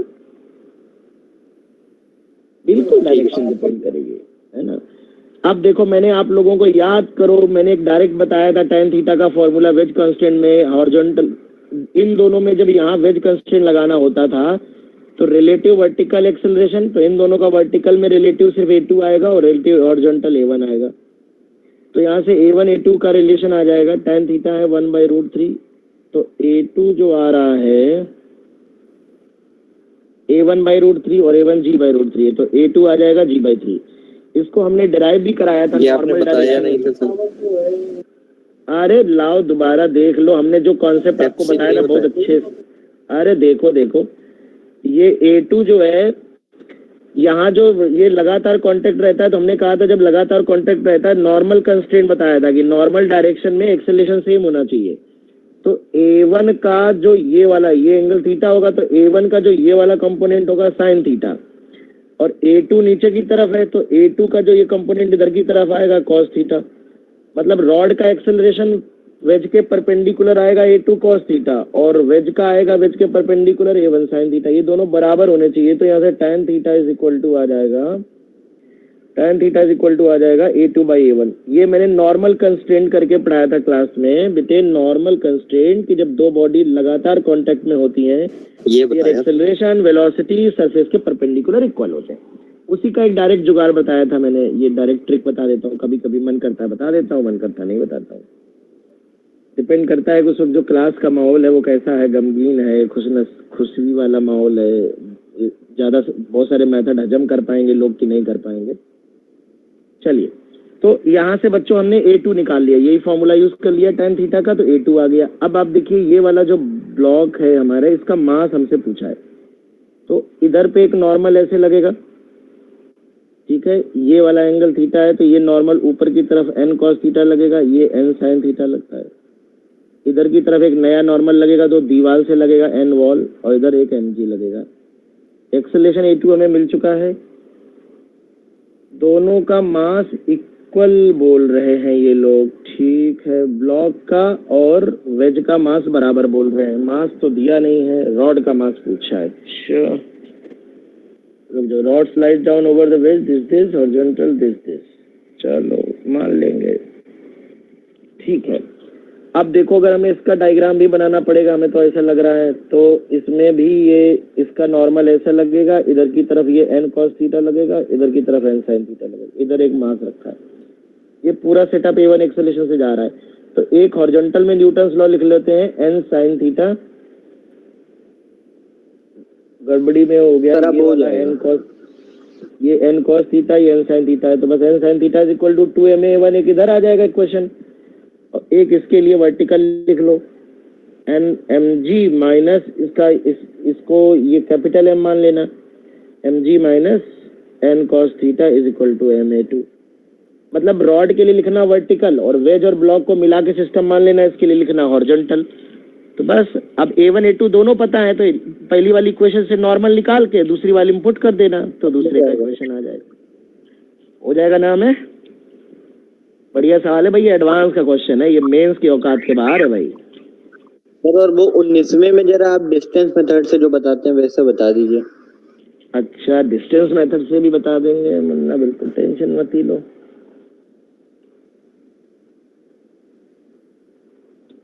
बिल्कुल डायरेक्शन डिपेंड करेगी, है ना। अब देखो, मैंने आप लोगों को याद करो, मैंने एक डायरेक्ट बताया था tan थीटा का फॉर्मूला वेज कांस्टेंट में, हॉरिजॉन्टल, इन दोनों में जब यहाँ वेज कांस्टेंट लगाना होता था तो रिलेटिव वर्टिकल एक्सेलरेशन, तो इन दोनों का वर्टिकल में रिलेटिव सिर्फ a2 आएगा और रिलेटिव हॉरिजॉन्टल a1 आएगा। तो यहाँ से a1 a2 का रिलेशन आ जाएगा। tan थीटा है 1 बाई रूट 3, तो a2 जो आ रहा है a1 बाई रूट 3 और a1 g बाई रूट 3 है, तो a2 आ जाएगा g बाई 3। इसको हमने डिराइव भी कराया था। Normal direction. अरे लाओ दोबारा देख लो, हमने जो कॉन्सेप्ट आपको बताया ना बहुत अच्छे। अरे देखो ये a2 जो है यहाँ जो ये लगातार कांटेक्ट रहता है, तो हमने कहा था जब लगातार कांटेक्ट रहता है नॉर्मल कंस्ट्रेंट बताया था कि नॉर्मल डायरेक्शन में एक्सेलरेशन सेम होना चाहिए। तो A1 का जो ये वाला ये एंगल थीटा होगा, तो A1 का जो ये वाला कंपोनेंट होगा साइन थीटा, और A2 नीचे की तरफ है तो A2 का जो ये कंपोनेंट इधर की तरफ आएगा कॉस थीटा। मतलब रॉड का एक्सेलरेशन वेज के परपेंडिकुलर आएगा A2 कॉस थीटा, और वेज का आएगा वेज के परपेंडिकुलर A1 साइन थीटा। ये दोनों बराबर होने चाहिए, तो यहाँ से tan theta is equal to आ जाएगा, tan theta is equal to आ जाएगा A2 बाई A1। ये मैंने नॉर्मल कंस्ट्रेंट करके पढ़ाया था क्लास में बेटे, नॉर्मल कंस्ट्रेंट कि जब दो बॉडी लगातार कांटेक्ट में होती हैं, ये एक्सेलरेशन वेलोसिटी सरफेस के परपेंडिकुलर इक्वल होते हैं। उसी का एक डायरेक्ट जुगाड़ बताया था मैंने, ये डायरेक्ट ट्रिक बता देता हूँ, कभी कभी मन करता है बता देता हूँ, मन करता नहीं बताता हूँ, डिपेंड करता है कि उस वक्त जो क्लास का माहौल है वो कैसा है, गमगीन है, खुशी वाला माहौल है, ज्यादा बहुत सारे मेथड हजम कर पाएंगे लोग कि नहीं कर पाएंगे। चलिए, तो यहाँ से बच्चों हमने A2 निकाल लिया, यही फॉर्मूला यूज कर लिया tan थीटा का, तो A2 आ गया। अब आप देखिए ये वाला जो ब्लॉक है हमारा, इसका मास हमसे पूछा है, तो इधर पे एक नॉर्मल ऐसे लगेगा, ठीक है, ये वाला एंगल थीटा है तो ये नॉर्मल ऊपर की तरफ n cos थीटा लगेगा, ये n sin थीटा लगता है। इधर की तरफ एक नया नॉर्मल लगेगा तो दीवार से लगेगा n वॉल, और इधर एक mg लगेगा। एक्सेलरेशन A2 हमें मिल चुका है, दोनों का मास इक्वल बोल रहे हैं ये लोग, ठीक है, ब्लॉक का और वेज का मास बराबर बोल रहे हैं। मास तो दिया नहीं है, रॉड का मास पूछा है। अच्छा, जो rod slide down over the ways this horizontal this, चलो मान लेंगे, ठीक है। अब देखो अगर हमें इसका डायग्राम भी बनाना पड़ेगा, हमें तो ऐसा लग रहा है, तो इसमें भी ये इसका नॉर्मल ऐसा लगेगा, इधर की तरफ ये n cos थीटा लगेगा, इधर की तरफ n sin थीटा लगेगा, इधर एक मास रखा है। ये पूरा सेटअप A1 एक्सेलरेशन से जा रहा है, तो एक हॉरिजॉन्टल में न्यूटन्स लॉ लिख लेते हैं, n sin थीटा, गड़बड़ी में हो गया ये n cos थीटा, ये n sin थीटा है, तो बस n sin theta is equal to 2ma1, एक इधर आ जाएगा इक्वेशन, और एक इसके लिए वर्टिकल लिख लो, n mg माइनस इसका इसको ये कैपिटल M मान लेना, mg minus n cos theta is equal to ma2। मतलब रॉड के लिए लिखना वर्टिकल, और वेज और ब्लॉक को मिला के सिस्टम मान लेना, इसके लिए लिखना हॉरिजॉन्टल। तो बस अब A1 A2 दोनों पता है, तो पहली वाली इक्वेशन से नॉर्मल निकाल के दूसरी वाली इनपुट कर देना, तो दूसरे का इक्वेशन आ जाएगा, हो जाएगा ना। हमें बढ़िया सवाल है भाई, एडवांस का क्वेश्चन है, ये मेंस की औकात के बाहर है भाई। सर और वो 19वें में जरा आप डिस्टेंस मेथड से जो बताते हैं वैसे बता दीजिए। अच्छा, डिस्टेंस मेथड से भी बता देंगे मुन्ना, बिल्कुल टेंशन मत ही लो।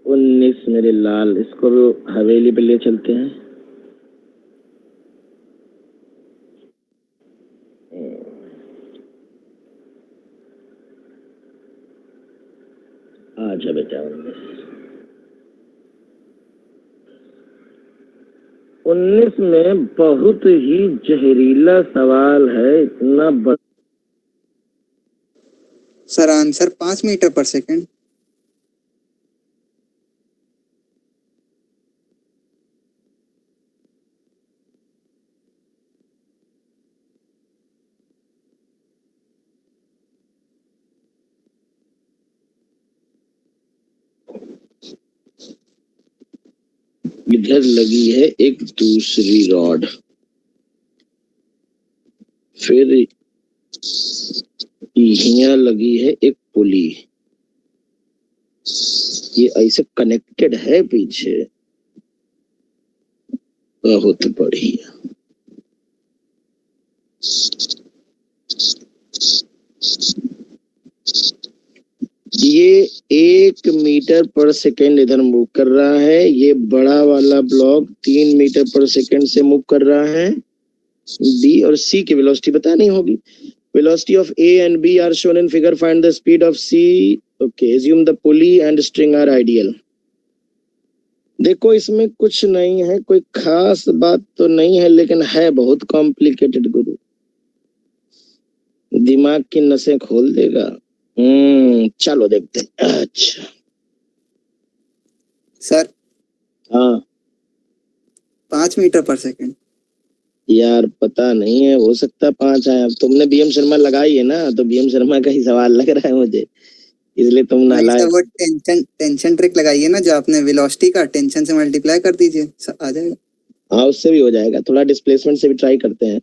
19 मेरे लाल, इसको भी हवेली पे ले चलते हैं। अच्छा बेटा, 19 में बहुत ही जहरीला सवाल है, इतना सर आंसर 5 मीटर पर सेकंड। इधर लगी है एक दूसरी रॉड, फिर यहाँ लगी है एक पुली, ये ऐसे कनेक्टेड है पीछे, बहुत बढ़िया। ये 1 मीटर पर सेकेंड इधर मूव कर रहा है, ये बड़ा वाला ब्लॉक 3 मीटर पर सेकेंड से मूव कर रहा है। बी और सी की वेलोसिटी बतानी होगी। Velocity of A and B are shown in figure. Find the speed of C. Okay, assume the pulley and string are ideal. देखो इसमें कुछ नहीं है, कोई खास बात तो नहीं है, लेकिन है बहुत कॉम्प्लिकेटेड गुरु, दिमाग की नसें खोल देगा। चलो देखते हैं। अच्छा सर हाँ, 5 मीटर पर सेकंड। यार पता नहीं है, हो सकता है 5 आए। अब तुमने बीएम शर्मा लगाई है ना, तो बीएम शर्मा का ही सवाल लग रहा है मुझे, इसलिए तुम नहीं नालायक। सर, वो टेंशन ट्रिक लगाइए ना, जो आपने वेलोसिटी का टेंशन से मल्टीप्लाई कर दीजिए, आ जाएगा। हाँ उससे भी हो जाएगा, थोड़ा डिस्प्लेसमेंट से भी ट्राई करते हैं।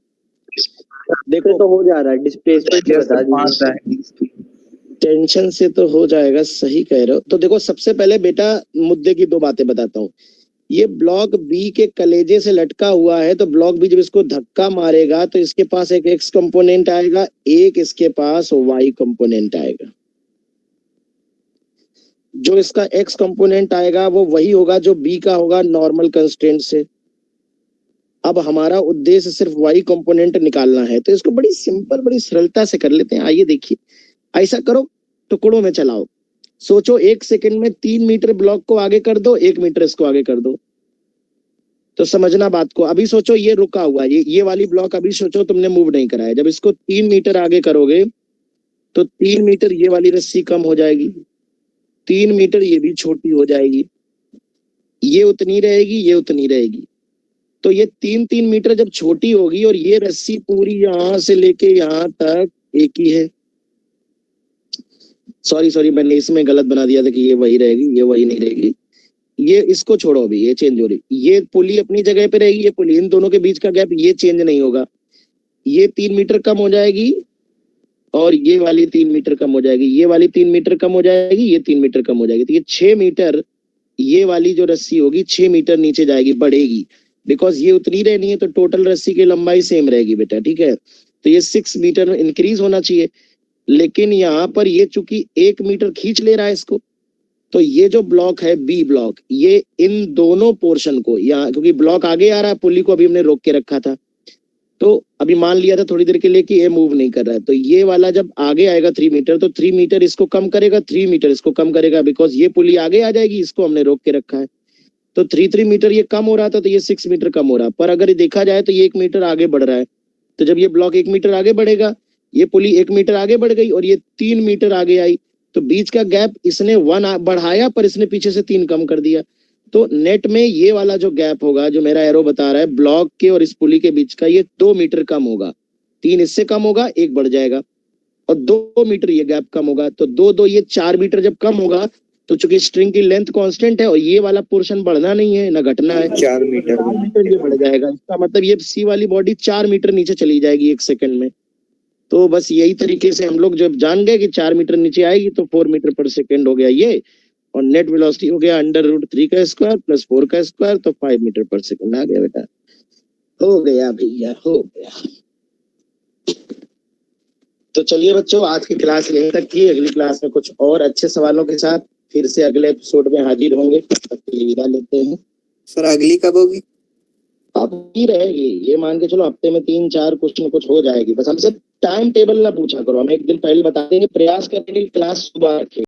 देखो तो हो जा रहा है, डिस्प्लेसमेंट से बता दीजिए। टेंशन से तो हो जाएगा, सही कह रहे हो। तो देखो सबसे पहले बेटा मुद्दे की 2 बातें बताता हूँ। ये ब्लॉक बी के कलेजे से लटका हुआ है, तो ब्लॉक बी जब इसको धक्का मारेगा तो इसके पास एक एक्स कंपोनेंट आएगा, एक इसके पास वाई कंपोनेंट आएगा। जो इसका एक्स कंपोनेंट आएगा वो वही होगा जो बी का होगा नॉर्मल कंस्ट्रेंट से। अब हमारा उद्देश्य सिर्फ वाई कंपोनेंट निकालना है, तो इसको बड़ी सिंपल, बड़ी सरलता से कर लेते हैं। आइए देखिए, ऐसा करो, टुकड़ों में चलाओ। सोचो 1 सेकंड में 3 मीटर ब्लॉक को आगे कर दो, 1 मीटर इसको आगे कर दो, तो समझना बात को। अभी सोचो ये रुका हुआ है, ये वाली ब्लॉक अभी सोचो तुमने मूव नहीं करा है। जब इसको 3 मीटर आगे करोगे तो 3 मीटर ये वाली रस्सी कम हो जाएगी, 3 मीटर ये भी छोटी हो जाएगी, ये उतनी रहेगी, ये उतनी रहेगी। तो ये 3-3 मीटर जब छोटी होगी और ये रस्सी पूरी यहां से लेके यहां तक एक ही है। सॉरी मैंने इसमें गलत बना दिया था कि ये वही रहेगी, ये वही नहीं रहेगी। ये इसको छोड़ो, अभी ये चेंज हो रही, ये पुली अपनी जगह पे रहेगी, ये पुली, इन दोनों के बीच का गैप ये चेंज नहीं होगा। ये 3 मीटर कम हो जाएगी और ये वाली 3 मीटर कम हो जाएगी, ये वाली 3 मीटर कम हो जाएगी, ये 3 मीटर कम हो जाएगी। तो ये 6 मीटर, ये वाली जो रस्सी होगी 6 मीटर नीचे जाएगी, बढ़ेगी, बिकॉज ये उतनी रहनी है, तो टोटल रस्सी की लंबाई सेम रहेगी बेटा, ठीक है। तो ये 6 मीटर इंक्रीज होना चाहिए। लेकिन यहाँ पर ये चूंकि 1 मीटर खींच ले रहा है इसको, तो ये जो ब्लॉक है बी ब्लॉक, ये इन दोनों पोर्शन को यहाँ, क्योंकि ब्लॉक आगे आ रहा है, पुली को अभी हमने रोक के रखा था, तो अभी मान लिया था थोड़ी देर के लिए कि ये मूव नहीं कर रहा है, तो ये वाला जब आगे आएगा 3 मीटर, तो 3 मीटर इसको कम करेगा, 3 मीटर इसको कम करेगा, बिकॉज ये पुली आगे आ जाएगी, इसको हमने रोक के रखा है। तो 3 मीटर ये कम हो रहा था, तो ये 6 मीटर कम हो रहा है। पर अगर देखा जाए तो ये 1 मीटर आगे बढ़ रहा है, तो जब ये ब्लॉक 1 मीटर आगे बढ़ेगा, ये पुली 1 मीटर आगे बढ़ गई और ये 3 मीटर आगे आई, तो बीच का गैप इसने 1 बढ़ाया पर इसने पीछे से 3 कम कर दिया। तो नेट में ये वाला जो गैप होगा, जो मेरा एरो बता रहा है ब्लॉक के और इस पुली के बीच का, ये 2 मीटर कम होगा। 3 इससे कम होगा, 1 बढ़ जाएगा, और 2 मीटर ये गैप कम होगा। तो 2 ये 4 मीटर जब कम होगा, तो चूंकि स्ट्रिंग की लेंथ कांस्टेंट है और ये वाला पोर्शन बढ़ना नहीं है ना घटना है, 4 मीटर 4 मीटर ये बढ़ जाएगा। इसका मतलब ये सी वाली बॉडी 4 मीटर नीचे चली जाएगी 1 सेकंड में। तो बस यही तरीके से हम लोग जब जान गए कि 4 मीटर नीचे आएगी, तो 4 मीटर पर सेकंड हो गया ये, और नेट वेलोसिटी हो गया √3 का स्क्वायर प्लस 4 का स्क्वायर, तो 5 मीटर पर सेकंड आ गया बेटा। हो गया भैया, हो गया। तो चलिए बच्चों, आज की क्लास यहीं तक थी। अगली क्लास में कुछ और अच्छे सवालों के साथ फिर से अगले एपिसोड में हाजिर होंगे। तब तक के लिए विदा लेते हैं। सर अगली कब होगी? अब ही रहेगी, ये मान के चलो हफ्ते में 3-4 कुछ न कुछ हो जाएगी। बस हमसे टाइम टेबल ना पूछा करो, हम एक दिन पहले बता देंगे, प्रयास करेंगे क्लास सुबह रखें।